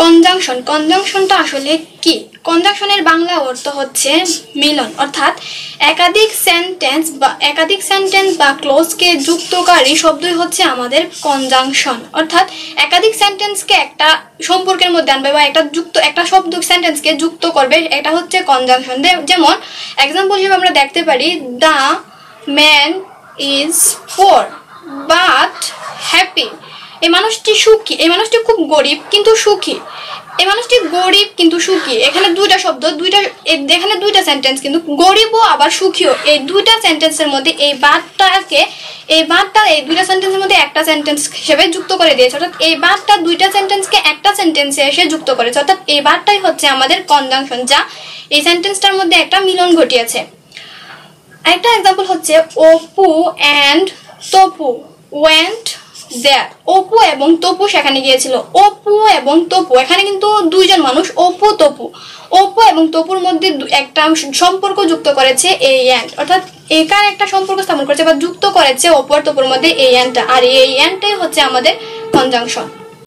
কনজাংশনটা আসলে কি? কনজাংশনের বাংলা অর্থ হচ্ছে মিলন, অর্থাৎ একাধিক সেন্টেন্স বা ক্লোজকে যুক্তকারী শব্দই হচ্ছে আমাদের কনজাংশন। অর্থাৎ একাধিক সেন্টেন্সকে একটা সম্পর্কের মধ্যে আনবে বা একটা শব্দ সেন্টেন্সকে যুক্ত করবে, এটা হচ্ছে কনজাংশন। যেমন এক্সাম্পল হিসেবে আমরা দেখতে পারি, the man is poor but happy. এই মানুষটি সুখী, এই মানুষটি খুব গরিব কিন্তু সুখী। এই মানুষটি গরিব কিন্তু সুখী, এখানে দুইটা শব্দ, এখানে দুইটা সেন্টেন্স, কিন্তু গরিবও আবার সুখীও। এই দুইটা সেন্টেন্সের মধ্যে এই বারটা এই দুইটা সেন্টেন্সের মধ্যে একটা সেন্টেন্স হিসেবে যুক্ত করে দিয়েছে, অর্থাৎ এই বারটা দুইটা সেন্টেন্সকে একটা সেন্টেন্সে এসে যুক্ত করেছে, অর্থাৎ এই বারটাই হচ্ছে আমাদের কনজাংশন, যা এই সেন্টেন্সটার মধ্যে একটা মিলন ঘটিয়েছে। একটা এক্সাম্পল হচ্ছে, Apu and Tapu went there. Apu এবং তপু সেখানে গিয়েছিল। অপু এবং তপু, এখানে কিন্তু দুইজন মানুষ, অপু এবং তপুর মধ্যে একটা সম্পর্ক যুক্ত করেছে এই অ্যান্ড, অর্থাৎ একার একটা সম্পর্ক স্থাপন করেছে বা যুক্ত করেছে অপু আর তপুর মধ্যে এই অ্যান্ডটা, আর এই অ্যান্ডটাই হচ্ছে আমাদের কনজাংশন।